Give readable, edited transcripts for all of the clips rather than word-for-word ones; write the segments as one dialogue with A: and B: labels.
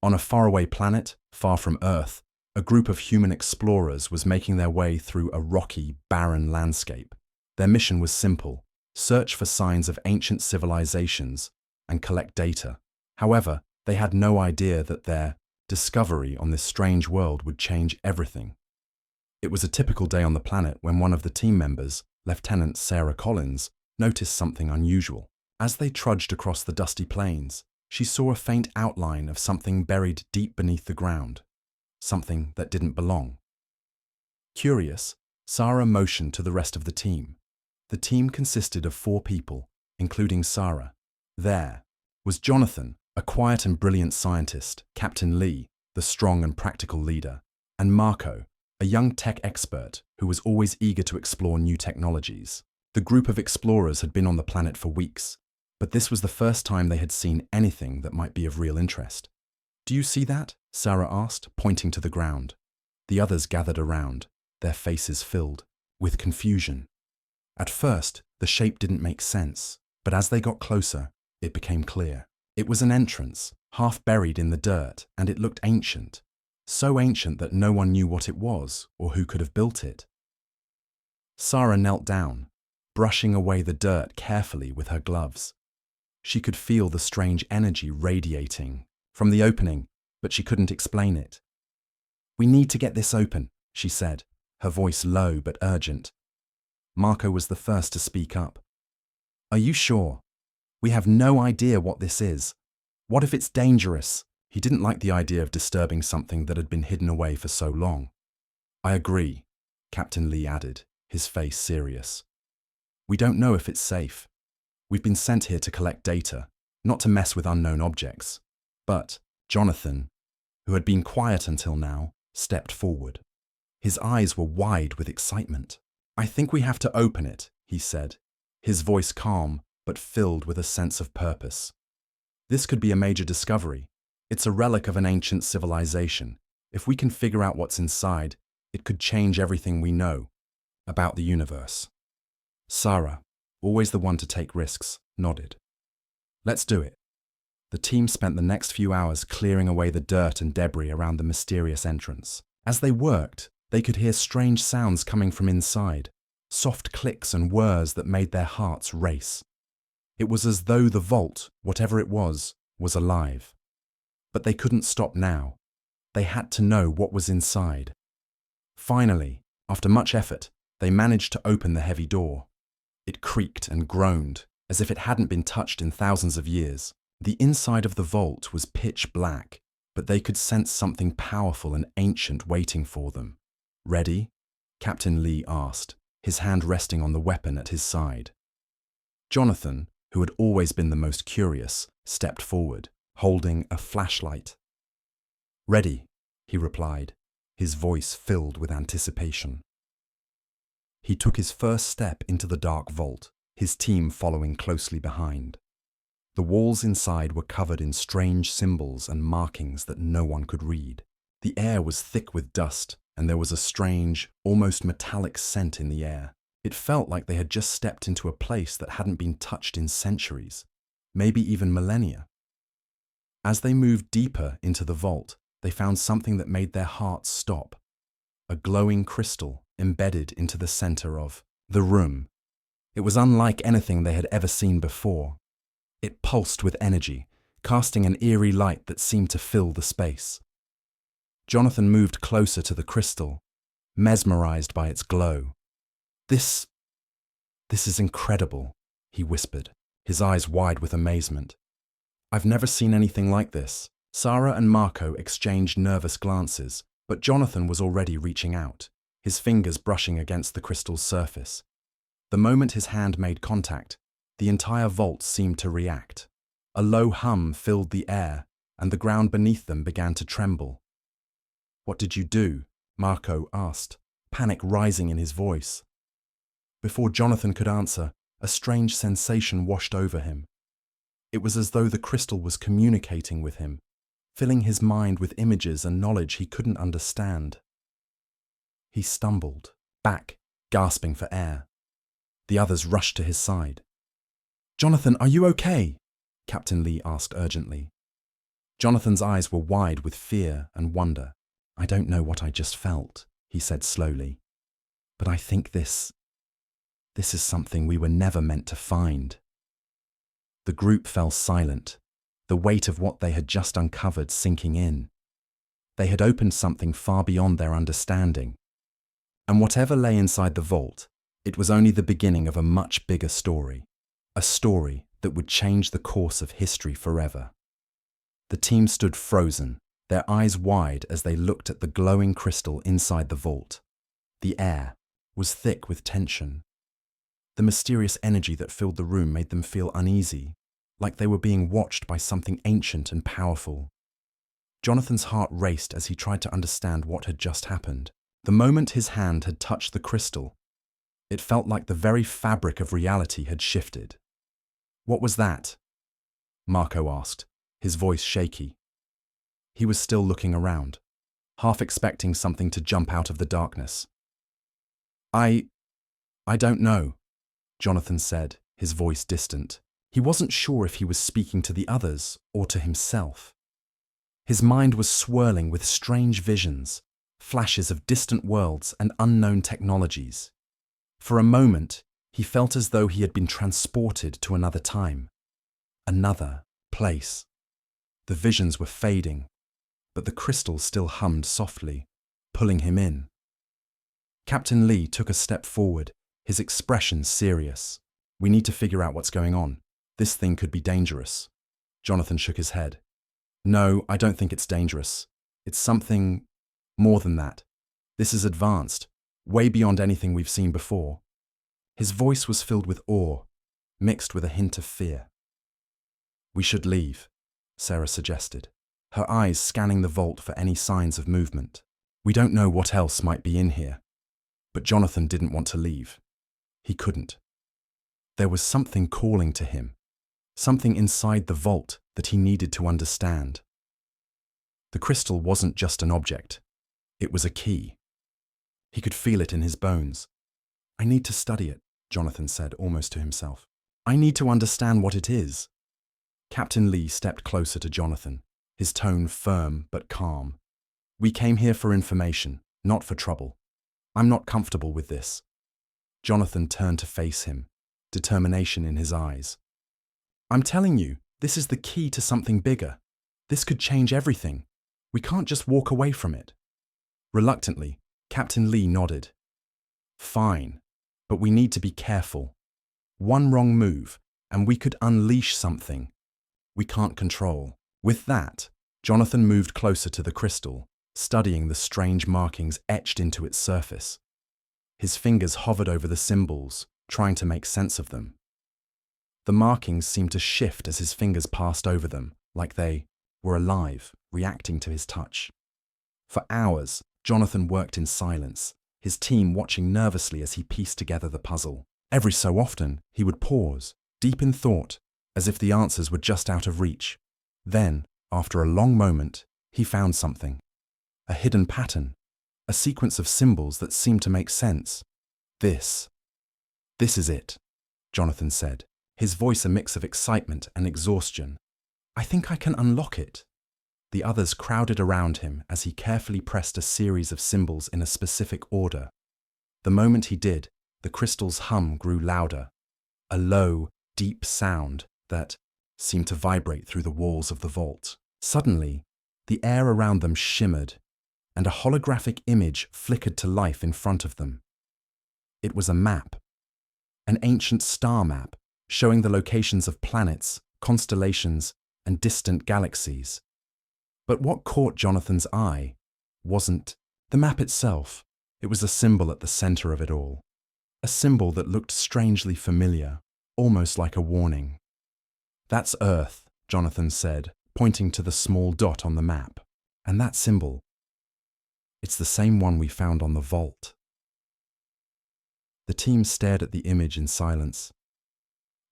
A: On a faraway planet, far from Earth, a group of human explorers was making their way through a rocky, barren landscape. Their mission was simple: search for signs of ancient civilizations and collect data. However, they had no idea that their discovery on this strange world would change everything. It was a typical day on the planet when one of the team members, Lieutenant Sarah Collins, noticed something unusual. As they trudged across the dusty plains, she saw a faint outline of something buried deep beneath the ground, something that didn't belong. Curious, Sarah motioned to the rest of the team. The team consisted of 4 people, including Sarah. There was Jonathan, a quiet and brilliant scientist, Captain Lee, the strong and practical leader, and Marco, a young tech expert who was always eager to explore new technologies. The group of explorers had been on the planet for weeks, but this was the first time they had seen anything that might be of real interest. "Do you see that?" Sarah asked, pointing to the ground. The others gathered around, their faces filled with confusion. At first, the shape didn't make sense, but as they got closer, it became clear. It was an entrance, half buried in the dirt, and it looked ancient. So ancient that no one knew what it was or who could have built it. Sarah knelt down, brushing away the dirt carefully with her gloves. She could feel the strange energy radiating from the opening, but she couldn't explain it. "We need to get this open," she said, her voice low but urgent. Marco was the first to speak up. "Are you sure? We have no idea what this is. What if it's dangerous?" He didn't like the idea of disturbing something that had been hidden away for so long. "I agree," Captain Lee added, his face serious. "We don't know if it's safe. We've been sent here to collect data, not to mess with unknown objects." But Jonathan, who had been quiet until now, stepped forward. His eyes were wide with excitement. "I think we have to open it," he said, his voice calm but filled with a sense of purpose. "This could be a major discovery. It's a relic of an ancient civilization. If we can figure out what's inside, it could change everything we know about the universe." Sarah, always the one to take risks, nodded. "Let's do it." The team spent the next few hours clearing away the dirt and debris around the mysterious entrance. As they worked, they could hear strange sounds coming from inside, soft clicks and whirs that made their hearts race. It was as though the vault, whatever it was alive. But they couldn't stop now. They had to know what was inside. Finally, after much effort, they managed to open the heavy door. It creaked and groaned, as if it hadn't been touched in thousands of years. The inside of the vault was pitch black, but they could sense something powerful and ancient waiting for them. "Ready?" Captain Lee asked, his hand resting on the weapon at his side. Jonathan, who had always been the most curious, stepped forward, holding a flashlight. "Ready," he replied, his voice filled with anticipation. He took his first step into the dark vault, his team following closely behind. The walls inside were covered in strange symbols and markings that no one could read. The air was thick with dust, and there was a strange, almost metallic scent in the air. It felt like they had just stepped into a place that hadn't been touched in centuries, maybe even millennia. As they moved deeper into the vault, they found something that made their hearts stop. A glowing crystal embedded into the center of the room. It was unlike anything they had ever seen before. It pulsed with energy, casting an eerie light that seemed to fill the space. Jonathan moved closer to the crystal, mesmerized by its glow. This is incredible," he whispered, his eyes wide with amazement. "I've never seen anything like this." Sarah and Marco exchanged nervous glances, but Jonathan was already reaching out, his fingers brushing against the crystal's surface. The moment his hand made contact, the entire vault seemed to react. A low hum filled the air, and the ground beneath them began to tremble. "What did you do?" Marco asked, panic rising in his voice. Before Jonathan could answer, a strange sensation washed over him. It was as though the crystal was communicating with him, filling his mind with images and knowledge he couldn't understand. He stumbled back, gasping for air. The others rushed to his side. "Jonathan, are you okay?" Captain Lee asked urgently. Jonathan's eyes were wide with fear and wonder. "I don't know what I just felt," he said slowly. "But I think this is something we were never meant to find." The group fell silent, the weight of what they had just uncovered sinking in. They had opened something far beyond their understanding. And whatever lay inside the vault, it was only the beginning of a much bigger story. A story that would change the course of history forever. The team stood frozen, their eyes wide as they looked at the glowing crystal inside the vault. The air was thick with tension. The mysterious energy that filled the room made them feel uneasy, like they were being watched by something ancient and powerful. Jonathan's heart raced as he tried to understand what had just happened. The moment his hand had touched the crystal, it felt like the very fabric of reality had shifted. "What was that?" Marco asked, his voice shaky. He was still looking around, half expecting something to jump out of the darkness. I don't know," Jonathan said, his voice distant. He wasn't sure if he was speaking to the others or to himself. His mind was swirling with strange visions, flashes of distant worlds and unknown technologies. For a moment, he felt as though he had been transported to another time, another place. The visions were fading, but the crystal still hummed softly, pulling him in. Captain Lee took a step forward, his expression serious. "We need to figure out what's going on. This thing could be dangerous." Jonathan shook his head. "No, I don't think it's dangerous. It's something more than that. This is advanced, way beyond anything we've seen before." His voice was filled with awe, mixed with a hint of fear. "We should leave," Sarah suggested, her eyes scanning the vault for any signs of movement. "We don't know what else might be in here." But Jonathan didn't want to leave. He couldn't. There was something calling to him, something inside the vault that he needed to understand. The crystal wasn't just an object. It was a key. He could feel it in his bones. "I need to study it," Jonathan said almost to himself. "I need to understand what it is." Captain Lee stepped closer to Jonathan, his tone firm but calm. "We came here for information, not for trouble. I'm not comfortable with this." Jonathan turned to face him, determination in his eyes. "I'm telling you, this is the key to something bigger. This could change everything. We can't just walk away from it." Reluctantly, Captain Lee nodded. "Fine, but we need to be careful. One wrong move, and we could unleash something we can't control." With that, Jonathan moved closer to the crystal, studying the strange markings etched into its surface. His fingers hovered over the symbols, trying to make sense of them. The markings seemed to shift as his fingers passed over them, like they were alive, reacting to his touch. For hours, Jonathan worked in silence, his team watching nervously as he pieced together the puzzle. Every so often, he would pause, deep in thought, as if the answers were just out of reach. Then, after a long moment, he found something. A hidden pattern, a sequence of symbols that seemed to make sense. This is it," Jonathan said, his voice a mix of excitement and exhaustion. "I think I can unlock it." The others crowded around him as he carefully pressed a series of symbols in a specific order. The moment he did, the crystal's hum grew louder, a low, deep sound that seemed to vibrate through the walls of the vault. Suddenly, the air around them shimmered, and a holographic image flickered to life in front of them. It was a map, an ancient star map showing the locations of planets, constellations, and distant galaxies. But what caught Jonathan's eye wasn't the map itself. It was a symbol at the center of it all, a symbol that looked strangely familiar, almost like a warning. "That's Earth," Jonathan said, pointing to the small dot on the map. "And that symbol, it's the same one we found on the vault." The team stared at the image in silence.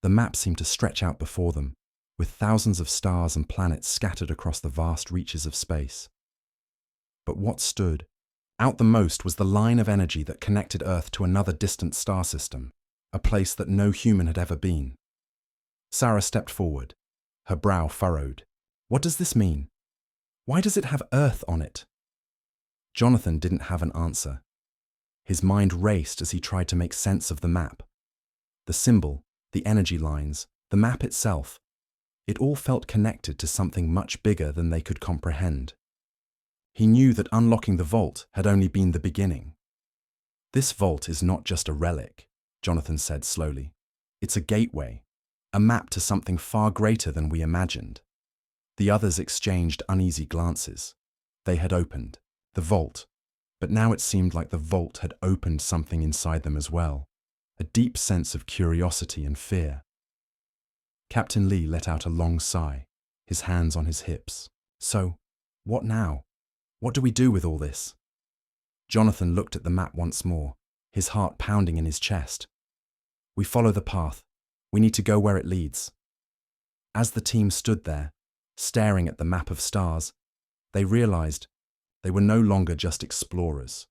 A: The map seemed to stretch out before them, with thousands of stars and planets scattered across the vast reaches of space. But what stood out the most was the line of energy that connected Earth to another distant star system, a place that no human had ever been. Sarah stepped forward, her brow furrowed. "What does this mean?" Why does it have Earth on it? Jonathan didn't have an answer. His mind raced as he tried to make sense of the map. The symbol, the energy lines, the map itself. It all felt connected to something much bigger than they could comprehend. He knew that unlocking the vault had only been the beginning. This vault is not just a relic, Jonathan said slowly. It's a gateway, a map to something far greater than we imagined. The others exchanged uneasy glances. They had opened the vault, but now it seemed like the vault had opened something inside them as well, a deep sense of curiosity and fear. Captain Lee let out a long sigh, his hands on his hips. So, what now? What do we do with all this? Jonathan looked at the map once more, his heart pounding in his chest. We follow the path. We need to go where it leads. As the team stood there, staring at the map of stars, they realized they were no longer just explorers.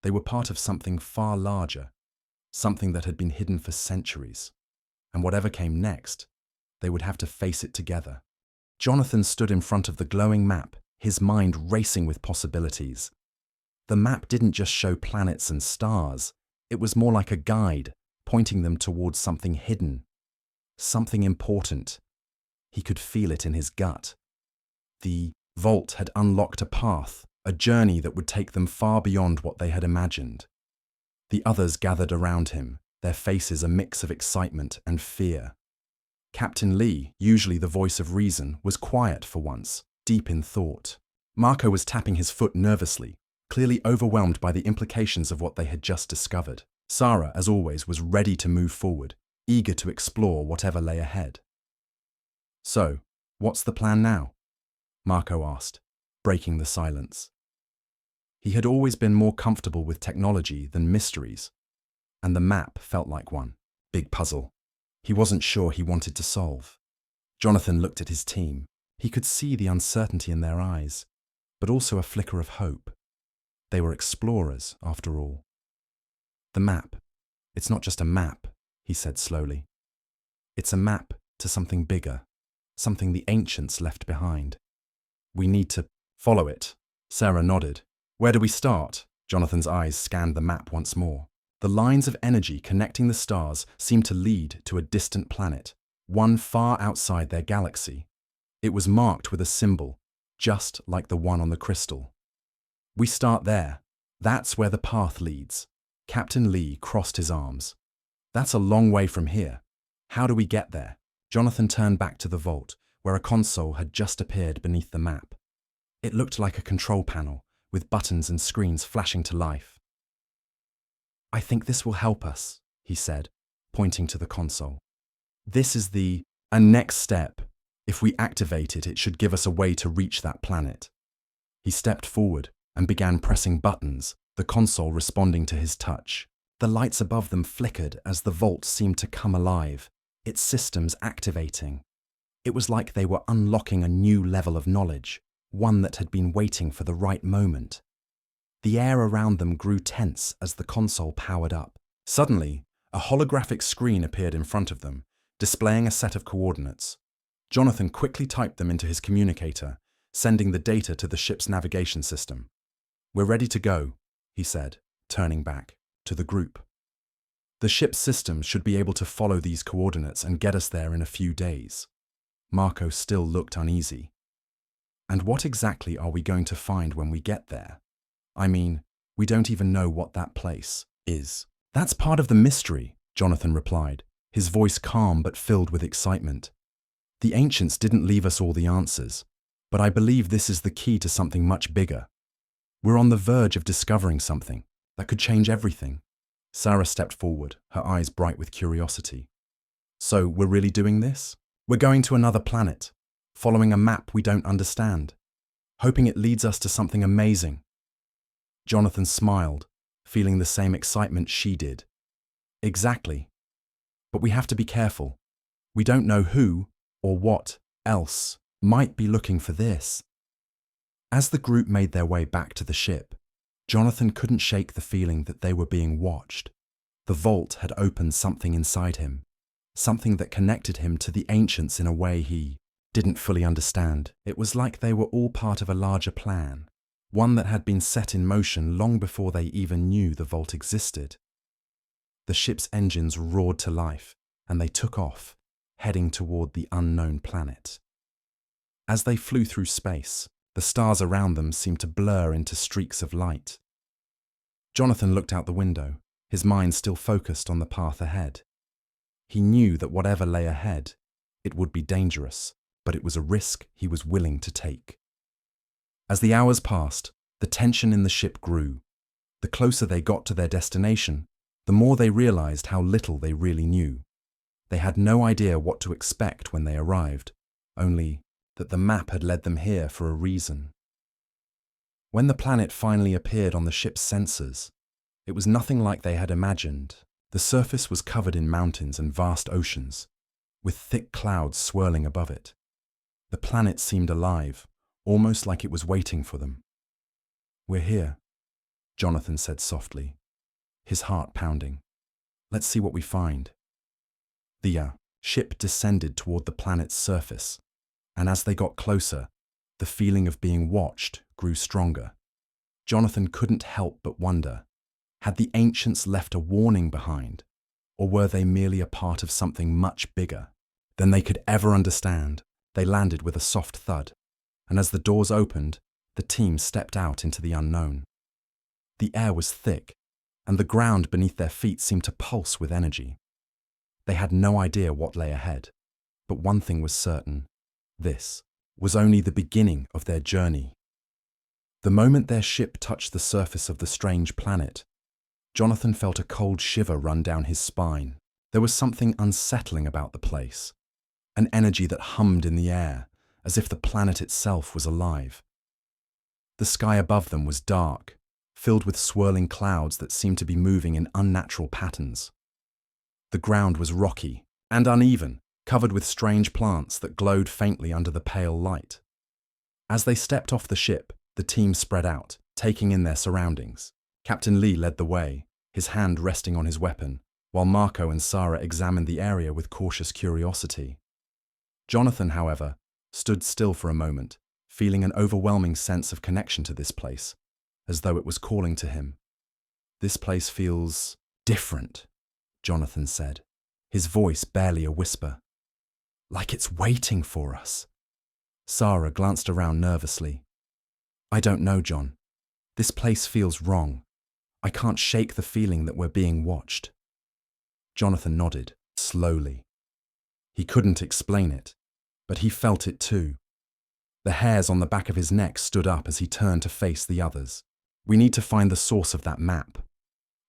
A: They were part of something far larger, something that had been hidden for centuries. And whatever came next, they would have to face it together. Jonathan stood in front of the glowing map, his mind racing with possibilities. The map didn't just show planets and stars. It was more like a guide, pointing them towards something hidden, something important. He could feel it in his gut. The vault had unlocked a path, a journey that would take them far beyond what they had imagined. The others gathered around him, their faces a mix of excitement and fear. Captain Lee, usually the voice of reason, was quiet for once, deep in thought. Marco was tapping his foot nervously, clearly overwhelmed by the implications of what they had just discovered. Sarah, as always, was ready to move forward, eager to explore whatever lay ahead. So, what's the plan now? Marco asked, breaking the silence. He had always been more comfortable with technology than mysteries, and the map felt like one big puzzle he wasn't sure he wanted to solve. Jonathan looked at his team. He could see the uncertainty in their eyes, but also a flicker of hope. They were explorers, after all. The map. It's not just a map, he said slowly. It's a map to something bigger, something the ancients left behind. We need to follow it. Sarah nodded. Where do we start? Jonathan's eyes scanned the map once more. The lines of energy connecting the stars seemed to lead to a distant planet, one far outside their galaxy. It was marked with a symbol, just like the one on the crystal. We start there. That's where the path leads. Captain Lee crossed his arms. That's a long way from here. How do we get there? Jonathan turned back to the vault, where a console had just appeared beneath the map. It looked like a control panel, with buttons and screens flashing to life. I think this will help us, he said, pointing to the console. This is the next step. If we activate it, it should give us a way to reach that planet. He stepped forward and began pressing buttons, the console responding to his touch. The lights above them flickered as the vault seemed to come alive, its systems activating. It was like they were unlocking a new level of knowledge, one that had been waiting for the right moment. The air around them grew tense as the console powered up. Suddenly, a holographic screen appeared in front of them, displaying a set of coordinates. Jonathan quickly typed them into his communicator, sending the data to the ship's navigation system. We're ready to go, he said, turning back to the group. The ship's systems should be able to follow these coordinates and get us there in a few days. Marco still looked uneasy. And what exactly are we going to find when we get there? I mean, we don't even know what that place is. That's part of the mystery, Jonathan replied, his voice calm but filled with excitement. The ancients didn't leave us all the answers, but I believe this is the key to something much bigger. We're on the verge of discovering something that could change everything. Sarah stepped forward, her eyes bright with curiosity. So we're really doing this? We're going to another planet, following a map we don't understand, hoping it leads us to something amazing. Jonathan smiled, feeling the same excitement she did. Exactly. But we have to be careful. We don't know who or what else might be looking for this. As the group made their way back to the ship, Jonathan couldn't shake the feeling that they were being watched. The vault had opened something inside him, something that connected him to the ancients in a way he didn't fully understand. It was like they were all part of a larger plan, one that had been set in motion long before they even knew the vault existed. The ship's engines roared to life, and they took off, heading toward the unknown planet. As they flew through space, the stars around them seemed to blur into streaks of light. Jonathan looked out the window, his mind still focused on the path ahead. He knew that whatever lay ahead, it would be dangerous, but it was a risk he was willing to take. As the hours passed, the tension in the ship grew. The closer they got to their destination, the more they realized how little they really knew. They had no idea what to expect when they arrived, only that the map had led them here for a reason. When the planet finally appeared on the ship's sensors, it was nothing like they had imagined. The surface was covered in mountains and vast oceans, with thick clouds swirling above it. The planet seemed alive, almost like it was waiting for them. "We're here," Jonathan said softly, his heart pounding. "Let's see what we find." The ship descended toward the planet's surface, and as they got closer, the feeling of being watched grew stronger. Jonathan couldn't help but wonder, had the ancients left a warning behind, or were they merely a part of something much bigger than they could ever understand? They landed with a soft thud, and as the doors opened, the team stepped out into the unknown. The air was thick, and the ground beneath their feet seemed to pulse with energy. They had no idea what lay ahead, but one thing was certain: this was only the beginning of their journey. The moment their ship touched the surface of the strange planet, Jonathan felt a cold shiver run down his spine. There was something unsettling about the place, an energy that hummed in the air, as if the planet itself was alive. The sky above them was dark, filled with swirling clouds that seemed to be moving in unnatural patterns. The ground was rocky and uneven, covered with strange plants that glowed faintly under the pale light. As they stepped off the ship, the team spread out, taking in their surroundings. Captain Lee led the way, his hand resting on his weapon, while Marco and Sarah examined the area with cautious curiosity. Jonathan, however, stood still for a moment, feeling an overwhelming sense of connection to this place, as though it was calling to him. "This place feels different," Jonathan said, his voice barely a whisper. "Like it's waiting for us." Sarah glanced around nervously. "I don't know, John. This place feels wrong. I can't shake the feeling that we're being watched." Jonathan nodded, slowly. He couldn't explain it, but he felt it too. The hairs on the back of his neck stood up as he turned to face the others. "We need to find the source of that map.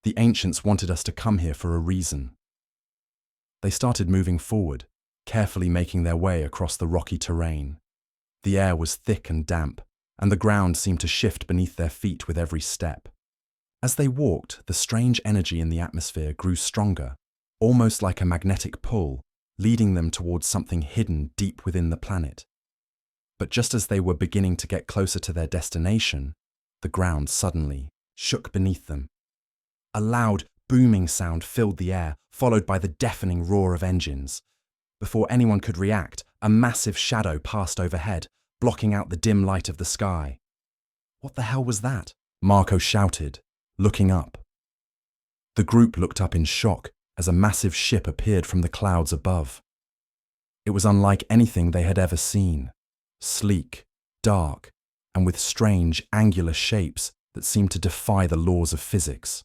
A: The ancients wanted us to come here for a reason." They started moving forward, carefully making their way across the rocky terrain. The air was thick and damp, and the ground seemed to shift beneath their feet with every step. As they walked, the strange energy in the atmosphere grew stronger, almost like a magnetic pull, leading them towards something hidden deep within the planet. But just as they were beginning to get closer to their destination, the ground suddenly shook beneath them. A loud, booming sound filled the air, followed by the deafening roar of engines. Before anyone could react, a massive shadow passed overhead, blocking out the dim light of the sky. "What the hell was that?" Marco shouted, looking up. The group looked up in shock as a massive ship appeared from the clouds above. It was unlike anything they had ever seen, sleek, dark, and with strange, angular shapes that seemed to defy the laws of physics.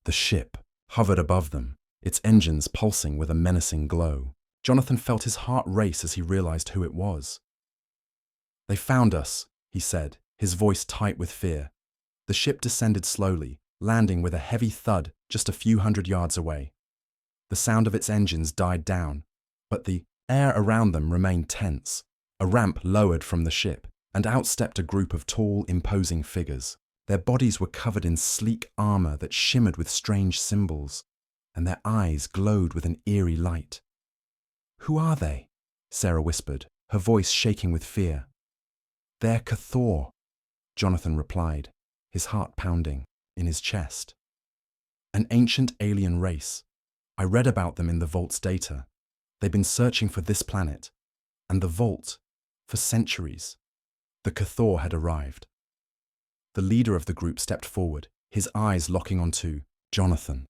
A: The ship hovered above them, its engines pulsing with a menacing glow. Jonathan felt his heart race as he realized who it was. "They found us," he said, his voice tight with fear. The ship descended slowly, landing with a heavy thud just a few hundred yards away. The sound of its engines died down, but the air around them remained tense. A ramp lowered from the ship, and out stepped a group of tall, imposing figures. Their bodies were covered in sleek armor that shimmered with strange symbols, and their eyes glowed with an eerie light. "Who are they?" Sarah whispered, her voice shaking with fear. "They're Cathor," Jonathan replied, his heart pounding in his chest. "An ancient alien race. I read about them in the Vault's data. They've been searching for this planet. And the vault, for centuries. The Cathor had arrived. The leader of the group stepped forward, his eyes locking onto Jonathan.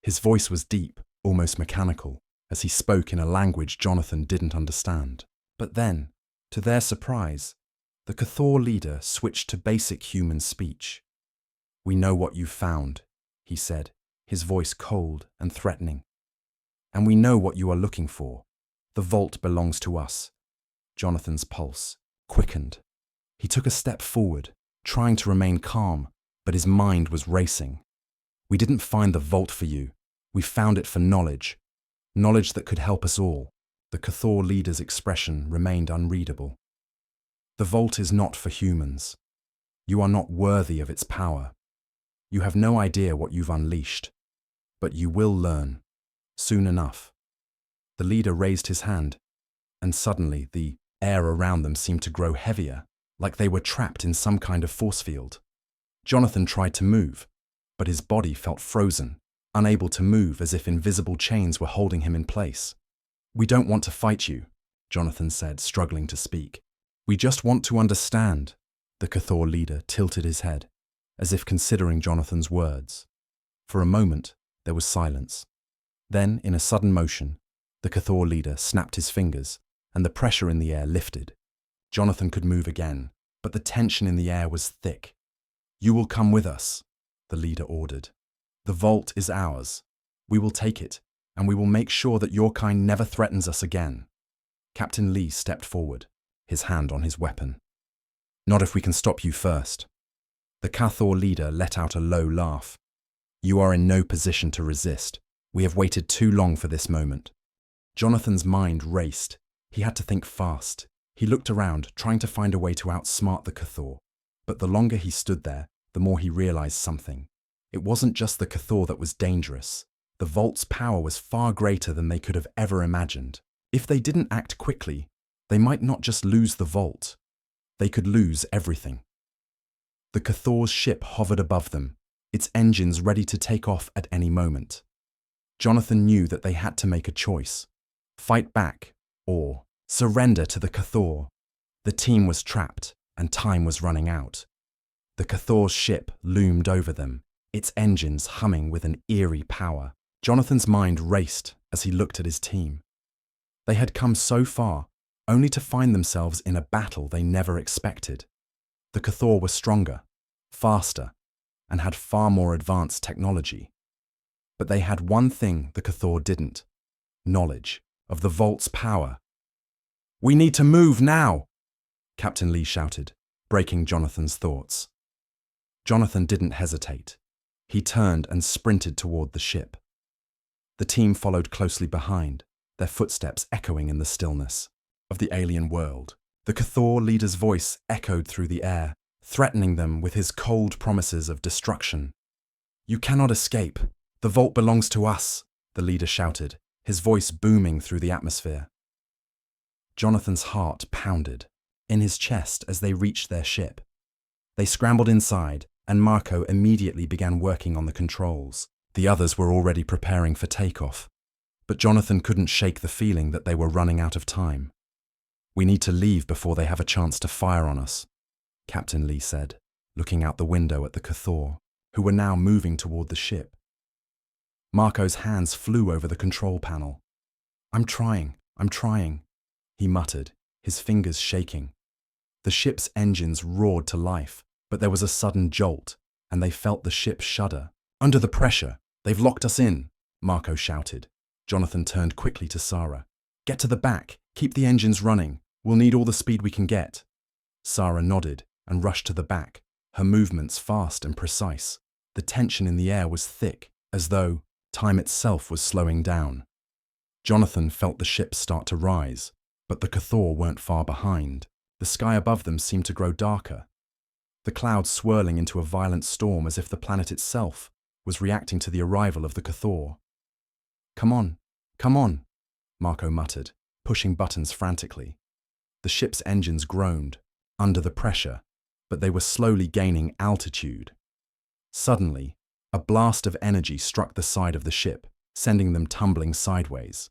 A: His voice was deep, almost mechanical, as he spoke in a language Jonathan didn't understand. But then, to their surprise, the Cathor leader switched to basic human speech. "We know what you found," he said, his voice cold and threatening. "And we know what you are looking for. The vault belongs to us." Jonathan's pulse quickened. He took a step forward, trying to remain calm, but his mind was racing. "We didn't find the vault for you. We found it for knowledge. Knowledge that could help us all." The Cathor leader's expression remained unreadable. "The vault is not for humans. You are not worthy of its power. You have no idea what you've unleashed. But you will learn, soon enough." The leader raised his hand, and suddenly the air around them seemed to grow heavier, like they were trapped in some kind of force field. Jonathan tried to move, but his body felt frozen, unable to move, as if invisible chains were holding him in place. "We don't want to fight you," Jonathan said, struggling to speak. "We just want to understand." The Cathor leader tilted his head, as if considering Jonathan's words. For a moment, there was silence. Then, in a sudden motion, the Cathor leader snapped his fingers, and the pressure in the air lifted. Jonathan could move again, but the tension in the air was thick. "You will come with us," the leader ordered. "The vault is ours. We will take it, and we will make sure that your kind never threatens us again." Captain Lee stepped forward, his hand on his weapon. "Not if we can stop you first." The Cathor leader let out a low laugh. "You are in no position to resist. We have waited too long for this moment." Jonathan's mind raced. He had to think fast. He looked around, trying to find a way to outsmart the Cathor. But the longer he stood there, the more he realized something. It wasn't just the Cathor that was dangerous. The vault's power was far greater than they could have ever imagined. If they didn't act quickly, they might not just lose the vault. They could lose everything. The Cathor's ship hovered above them, its engines ready to take off at any moment. Jonathan knew that they had to make a choice: fight back or surrender to the Cathor. The team was trapped, and time was running out. The Cathor's ship loomed over them, its engines humming with an eerie power. Jonathan's mind raced as he looked at his team. They had come so far, only to find themselves in a battle they never expected. The Cathor were stronger, faster, and had far more advanced technology. But they had one thing the Cathor didn't: knowledge of the vault's power. "We need to move now!" Captain Lee shouted, breaking Jonathan's thoughts. Jonathan didn't hesitate. He turned and sprinted toward the ship. The team followed closely behind, their footsteps echoing in the stillness of the alien world. The Cathor leader's voice echoed through the air, threatening them with his cold promises of destruction. "You cannot escape. The vault belongs to us," the leader shouted, his voice booming through the atmosphere. Jonathan's heart pounded in his chest as they reached their ship. They scrambled inside, and Marco immediately began working on the controls. The others were already preparing for takeoff. But Jonathan couldn't shake the feeling that they were running out of time. "We need to leave before they have a chance to fire on us," Captain Lee said, looking out the window at the Cathor, who were now moving toward the ship. Marco's hands flew over the control panel. I'm trying," he muttered, his fingers shaking. The ship's engines roared to life, but there was a sudden jolt, and they felt the ship shudder. "Under the pressure, they've locked us in," Marco shouted. Jonathan turned quickly to Sarah. "Get to the back, keep the engines running. We'll need all the speed we can get." Sarah nodded and rushed to the back, her movements fast and precise. The tension in the air was thick, as though time itself was slowing down. Jonathan felt the ship start to rise, but the Cathor weren't far behind. The sky above them seemed to grow darker, the clouds swirling into a violent storm as if the planet itself was reacting to the arrival of the Cathor. Come on," Marco muttered, pushing buttons frantically. The ship's engines groaned, under the pressure, but they were slowly gaining altitude. Suddenly, a blast of energy struck the side of the ship, sending them tumbling sideways.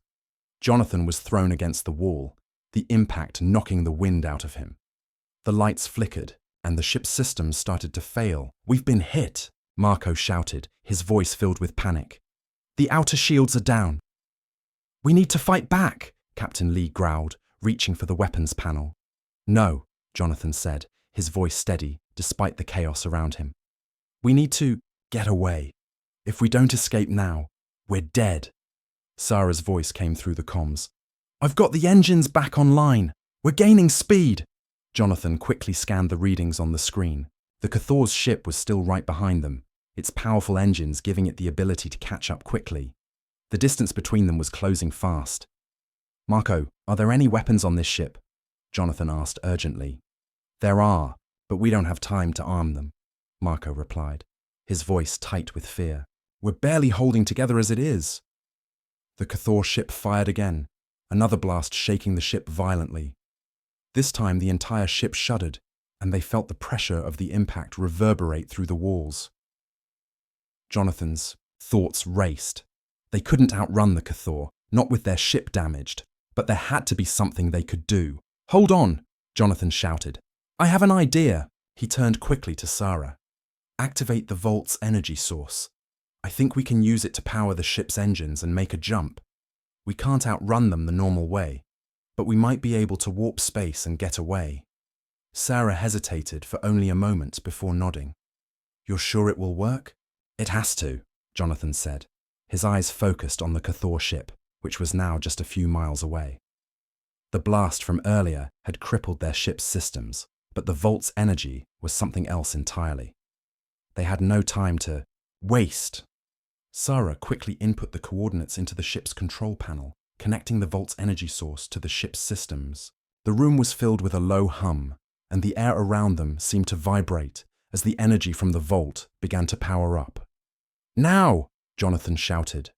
A: Jonathan was thrown against the wall, the impact knocking the wind out of him. The lights flickered, and the ship's systems started to fail. "We've been hit," Marco shouted, his voice filled with panic. "The outer shields are down." "We need to fight back," Captain Lee growled, reaching for the weapons panel. "No," Jonathan said, his voice steady despite the chaos around him. "We need to get away. If we don't escape now, we're dead." Sarah's voice came through the comms. "I've got the engines back online. We're gaining speed." Jonathan quickly scanned the readings on the screen. The Cathor's ship was still right behind them, its powerful engines giving it the ability to catch up quickly. The distance between them was closing fast. "Marco, are there any weapons on this ship?" Jonathan asked urgently. "There are, but we don't have time to arm them," Marco replied, his voice tight with fear. "We're barely holding together as it is." The Cathor ship fired again, another blast shaking the ship violently. This time the entire ship shuddered, and they felt the pressure of the impact reverberate through the walls. Jonathan's thoughts raced. They couldn't outrun the Cathor, not with their ship damaged, but there had to be something they could do. "Hold on," Jonathan shouted. "I have an idea." He turned quickly to Sarah. "Activate the Vault's energy source. I think we can use it to power the ship's engines and make a jump. We can't outrun them the normal way, but we might be able to warp space and get away." Sarah hesitated for only a moment before nodding. "You're sure it will work?" "It has to," Jonathan said, his eyes focused on the Cathor ship, which was now just a few miles away. The blast from earlier had crippled their ship's systems, but the Vault's energy was something else entirely. They had no time to waste. Sarah quickly input the coordinates into the ship's control panel, connecting the Vault's energy source to the ship's systems. The room was filled with a low hum, and the air around them seemed to vibrate as the energy from the Vault began to power up. "Now!" Jonathan shouted.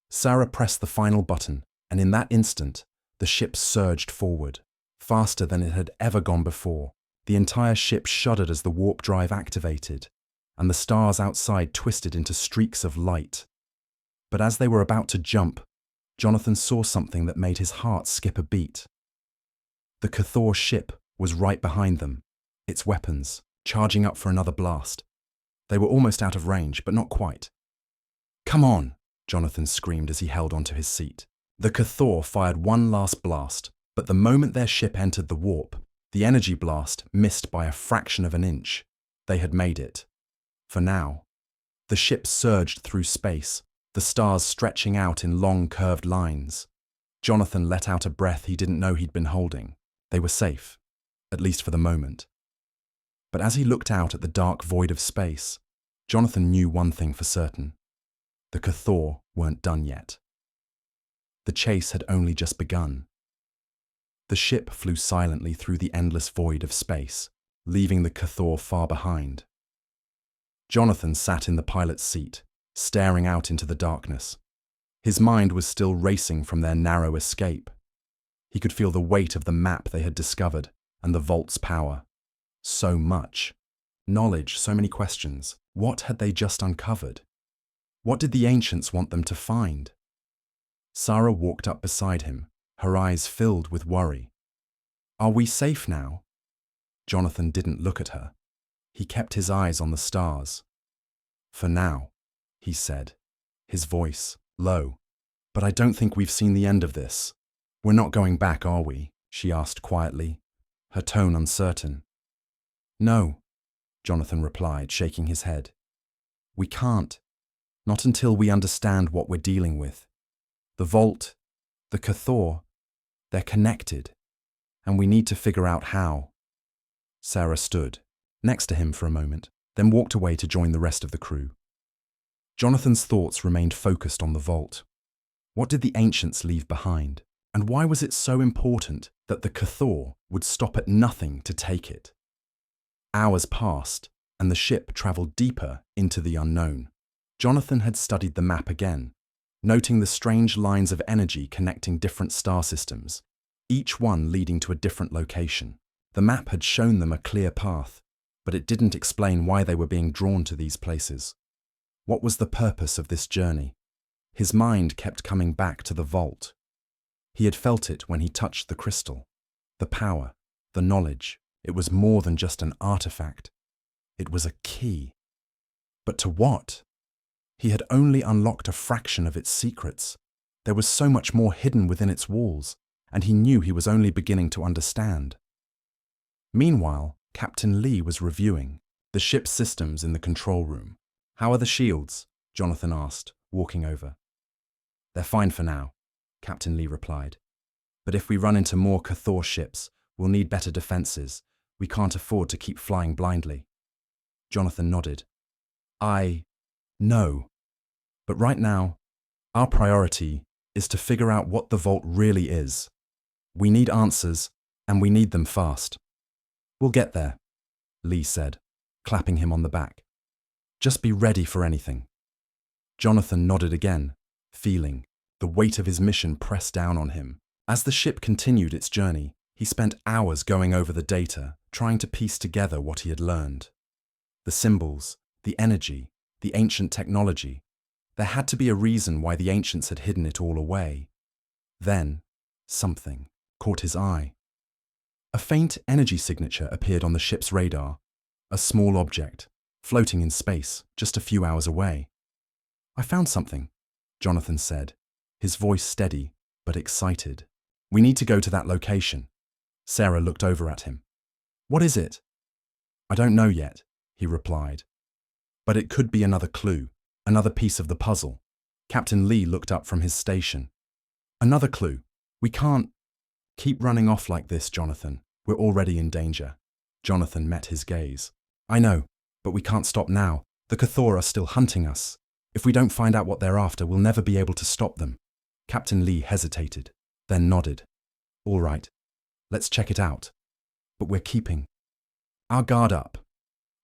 A: Sarah pressed the final button, and in that instant, the ship surged forward, faster than it had ever gone before. The entire ship shuddered as the warp drive activated, and the stars outside twisted into streaks of light. But as they were about to jump, Jonathan saw something that made his heart skip a beat. The Cathor ship was right behind them, its weapons charging up for another blast. They were almost out of range, but not quite. "Come on!" Jonathan screamed as he held onto his seat. The Cathor fired one last blast, but the moment their ship entered the warp, the energy blast missed by a fraction of an inch. They had made it. For now. The ship surged through space, the stars stretching out in long curved lines. Jonathan let out a breath he didn't know he'd been holding. They were safe, at least for the moment. But as he looked out at the dark void of space, Jonathan knew one thing for certain. The Cathor weren't done yet. The chase had only just begun. The ship flew silently through the endless void of space, leaving the Cathor far behind. Jonathan sat in the pilot's seat, staring out into the darkness. His mind was still racing from their narrow escape. He could feel the weight of the map they had discovered and the Vault's power. So much. Knowledge, so many questions. What had they just uncovered? What did the ancients want them to find? Sarah walked up beside him, her eyes filled with worry. "Are we safe now?" Jonathan didn't look at her. He kept his eyes on the stars. "For now," he said, his voice low. "But I don't think we've seen the end of this. We're not going back, are we?" she asked quietly, her tone uncertain. "No," Jonathan replied, shaking his head. "We can't. Not until we understand what we're dealing with. The Vault, the Cathor, they're connected, and we need to figure out how." Sarah stood next to him for a moment, then walked away to join the rest of the crew. Jonathan's thoughts remained focused on the Vault. What did the ancients leave behind? And why was it so important that the Cathor would stop at nothing to take it? Hours passed, and the ship travelled deeper into the unknown. Jonathan had studied the map again, noting the strange lines of energy connecting different star systems, each one leading to a different location. The map had shown them a clear path, but it didn't explain why they were being drawn to these places. What was the purpose of this journey? His mind kept coming back to the Vault. He had felt it when he touched the crystal. The power, the knowledge, it was more than just an artifact. It was a key. But to what? He had only unlocked a fraction of its secrets. There was so much more hidden within its walls, and he knew he was only beginning to understand. Meanwhile, Captain Lee was reviewing the ship's systems in the control room. "How are the shields?" Jonathan asked, walking over. "They're fine for now," Captain Lee replied. "But if we run into more Cathor ships, we'll need better defenses. We can't afford to keep flying blindly." Jonathan nodded. "I know. But right now, our priority is to figure out what the vault really is. We need answers, and we need them fast." "We'll get there," Lee said, clapping him on the back. "Just be ready for anything." Jonathan nodded again, feeling the weight of his mission press down on him. As the ship continued its journey, he spent hours going over the data, trying to piece together what he had learned. The symbols, the energy, the ancient technology. There had to be a reason why the ancients had hidden it all away. Then, something caught his eye. A faint energy signature appeared on the ship's radar, a small object, floating in space just a few hours away. "I found something," Jonathan said, his voice steady but excited. "We need to go to that location." Sarah looked over at him. "What is it?" "I don't know yet," he replied. "But it could be another clue, another piece of the puzzle." Captain Lee looked up from his station. "Another clue. We can't keep running off like this, Jonathan. We're already in danger." Jonathan met his gaze. "I know, but we can't stop now. The Cathor are still hunting us. If we don't find out what they're after, we'll never be able to stop them." Captain Lee hesitated, then nodded. "All right, let's check it out. But we're keeping our guard up."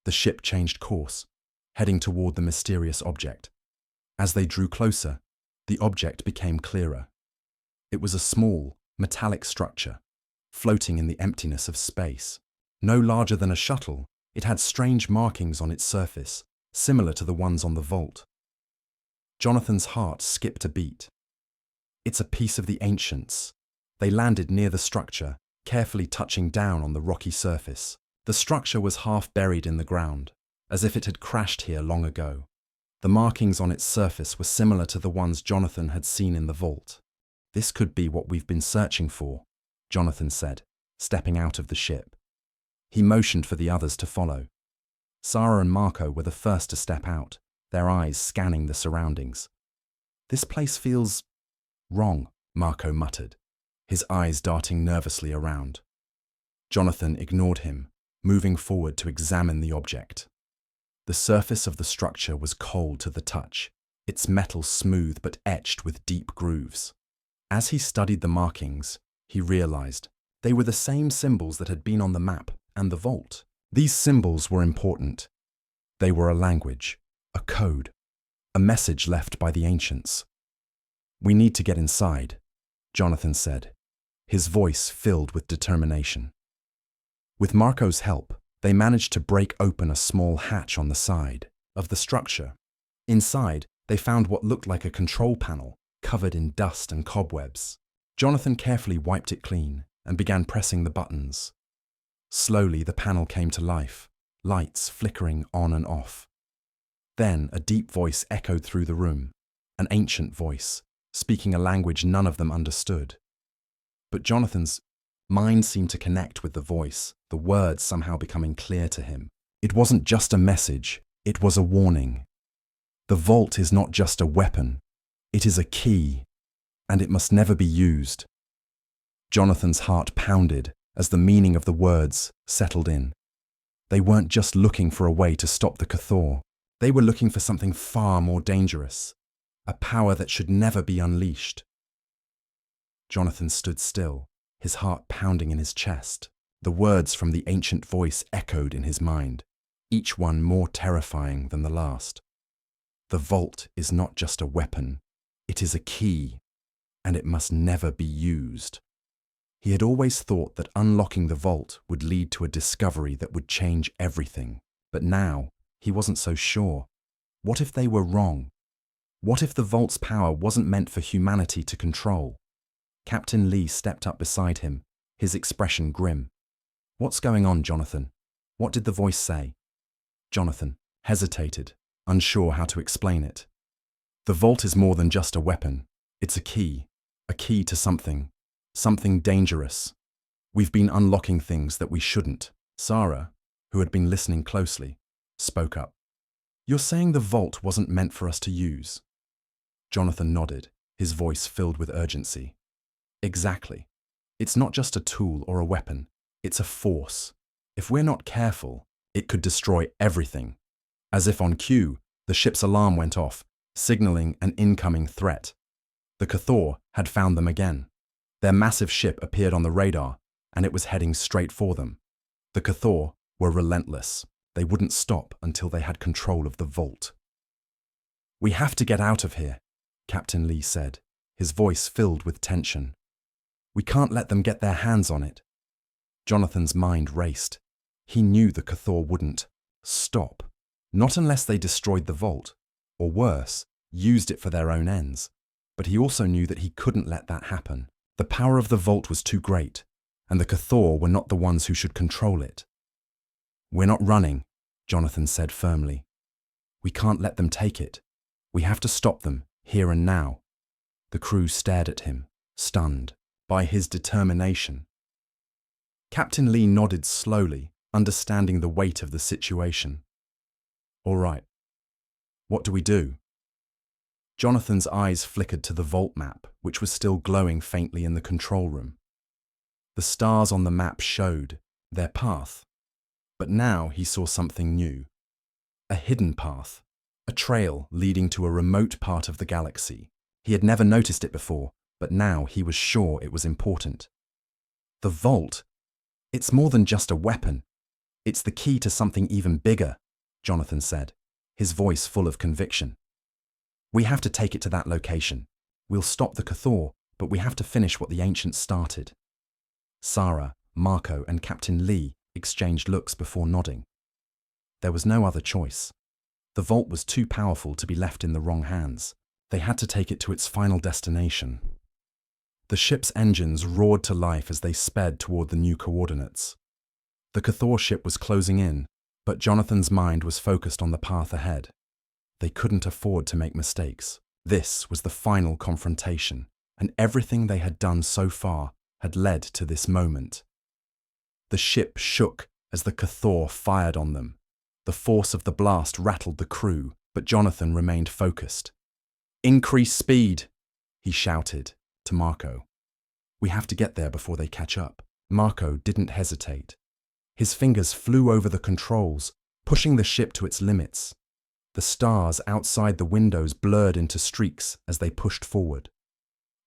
A: The ship changed course, heading toward the mysterious object. As they drew closer, the object became clearer. It was a small, metallic structure, floating in the emptiness of space. No larger than a shuttle, it had strange markings on its surface, similar to the ones on the vault. Jonathan's heart skipped a beat. "It's a piece of the ancients." They landed near the structure, carefully touching down on the rocky surface. The structure was half buried in the ground, as if it had crashed here long ago. The markings on its surface were similar to the ones Jonathan had seen in the vault. "This could be what we've been searching for," Jonathan said, stepping out of the ship. He motioned for the others to follow. Sarah and Marco were the first to step out, their eyes scanning the surroundings. "This place feels wrong," Marco muttered, his eyes darting nervously around. Jonathan ignored him, moving forward to examine the object. The surface of the structure was cold to the touch, its metal smooth but etched with deep grooves. As he studied the markings, he realized they were the same symbols that had been on the map and the vault. These symbols were important. They were a language, a code, a message left by the ancients. "We need to get inside," Jonathan said, his voice filled with determination. With Marco's help, they managed to break open a small hatch on the side of the structure. Inside, they found what looked like a control panel, covered in dust and cobwebs. Jonathan carefully wiped it clean and began pressing the buttons. Slowly, the panel came to life, lights flickering on and off. Then a deep voice echoed through the room, an ancient voice, speaking a language none of them understood. But Jonathan's mind seemed to connect with the voice, the words somehow becoming clear to him. It wasn't just a message, it was a warning. The vault is not just a weapon, it is a key, and it must never be used. Jonathan's heart pounded as the meaning of the words settled in. They weren't just looking for a way to stop the Cathor. They were looking for something far more dangerous, a power that should never be unleashed. Jonathan stood still, his heart pounding in his chest. The words from the ancient voice echoed in his mind, each one more terrifying than the last. The vault is not just a weapon, it is a key, and it must never be used. He had always thought that unlocking the vault would lead to a discovery that would change everything, but now he wasn't so sure. What if they were wrong? What if the vault's power wasn't meant for humanity to control? Captain Lee stepped up beside him, his expression grim. "What's going on, Jonathan? What did the voice say?" Jonathan hesitated, unsure how to explain it. "The vault is more than just a weapon. It's a key to something dangerous. We've been unlocking things that we shouldn't." Sarah, who had been listening closely, spoke up. "You're saying the vault wasn't meant for us to use?" Jonathan nodded, his voice filled with urgency. "Exactly. It's not just a tool or a weapon, it's a force. If we're not careful, it could destroy everything." As if on cue, the ship's alarm went off, signaling an incoming threat. The Cathor had found them again. Their massive ship appeared on the radar, and it was heading straight for them. The Cathor were relentless. They wouldn't stop until they had control of the vault. "We have to get out of here," Captain Lee said, his voice filled with tension. "We can't let them get their hands on it." Jonathan's mind raced. He knew the Cathor wouldn't stop, not unless they destroyed the vault, or worse, used it for their own ends. But he also knew that he couldn't let that happen. The power of the vault was too great, and the Cathor were not the ones who should control it. "We're not running," Jonathan said firmly. "We can't let them take it. We have to stop them, here and now." The crew stared at him, stunned by his determination. Captain Lee nodded slowly, understanding the weight of the situation. "All right. What do we do?" Jonathan's eyes flickered to the vault map, which was still glowing faintly in the control room. The stars on the map showed their path. But now he saw something new. A hidden path, a trail leading to a remote part of the galaxy. He had never noticed it before, but now he was sure it was important. "The vault? It's more than just a weapon. It's the key to something even bigger," Jonathan said, his voice full of conviction. "We have to take it to that location. We'll stop the Cathor, but we have to finish what the ancients started." Sarah, Marco, and Captain Lee exchanged looks before nodding. There was no other choice. The vault was too powerful to be left in the wrong hands. They had to take it to its final destination. The ship's engines roared to life as they sped toward the new coordinates. The Cathor ship was closing in, but Jonathan's mind was focused on the path ahead. They couldn't afford to make mistakes. This was the final confrontation, and everything they had done so far had led to this moment. The ship shook as the Cathor fired on them. The force of the blast rattled the crew, but Jonathan remained focused. "Increase speed," he shouted to Marco. "We have to get there before they catch up." Marco didn't hesitate. His fingers flew over the controls, pushing the ship to its limits. The stars outside the windows blurred into streaks as they pushed forward.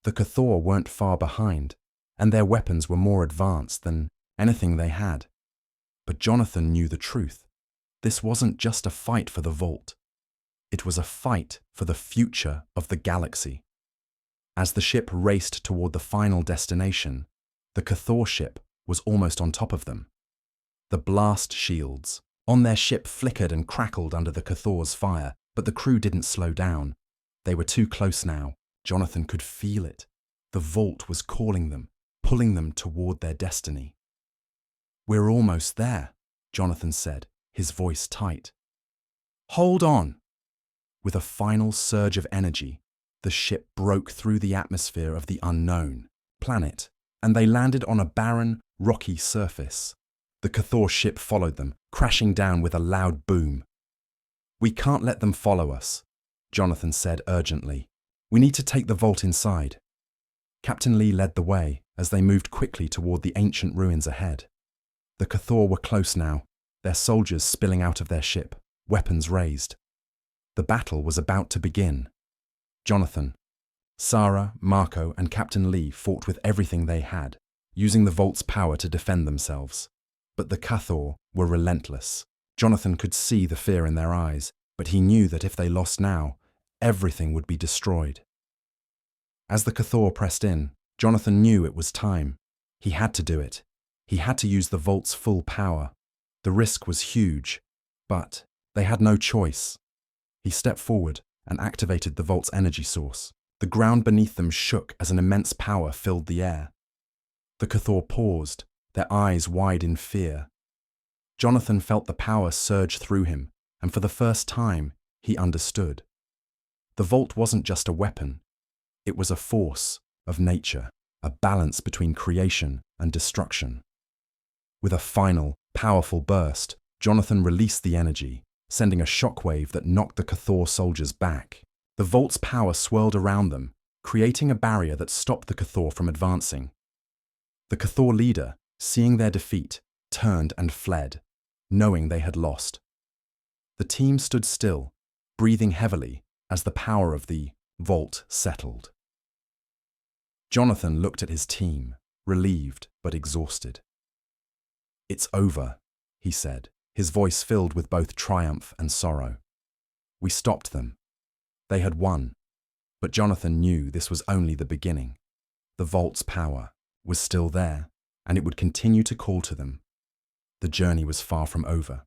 A: The Cathor weren't far behind, and their weapons were more advanced than anything they had. But Jonathan knew the truth. This wasn't just a fight for the vault. It was a fight for the future of the galaxy. As the ship raced toward the final destination, the Cathor ship was almost on top of them. The blast shields on their ship flickered and crackled under the Cathor's fire, but the crew didn't slow down. They were too close now. Jonathan could feel it. The vault was calling them, pulling them toward their destiny. "We're almost there," Jonathan said, his voice tight. "Hold on!" With a final surge of energy, the ship broke through the atmosphere of the unknown planet, and they landed on a barren, rocky surface. The Cathor ship followed them, crashing down with a loud boom. "We can't let them follow us," Jonathan said urgently. "We need to take the vault inside." Captain Lee led the way as they moved quickly toward the ancient ruins ahead. The Cathor were close now, their soldiers spilling out of their ship, weapons raised. The battle was about to begin. Jonathan, Sarah, Marco, and Captain Lee fought with everything they had, using the vault's power to defend themselves. But the Cathor were relentless. Jonathan could see the fear in their eyes, but he knew that if they lost now, everything would be destroyed. As the Cathor pressed in, Jonathan knew it was time. He had to do it. He had to use the vault's full power. The risk was huge, but they had no choice. He stepped forward and activated the vault's energy source. The ground beneath them shook as an immense power filled the air. The Cathor paused, their eyes wide in fear. Jonathan felt the power surge through him, and for the first time, he understood. The Vault wasn't just a weapon. It was a force of nature, a balance between creation and destruction. With a final, powerful burst, Jonathan released the energy, sending a shockwave that knocked the Cathor soldiers back. The Vault's power swirled around them, creating a barrier that stopped the Cathor from advancing. The Cathor leader, seeing their defeat, turned and fled, knowing they had lost. The team stood still, breathing heavily as the power of the Vault settled. Jonathan looked at his team, relieved but exhausted. "It's over," he said, his voice filled with both triumph and sorrow. "We stopped them. They had won." But Jonathan knew this was only the beginning. The Vault's power was still there, and it would continue to call to them. The journey was far from over.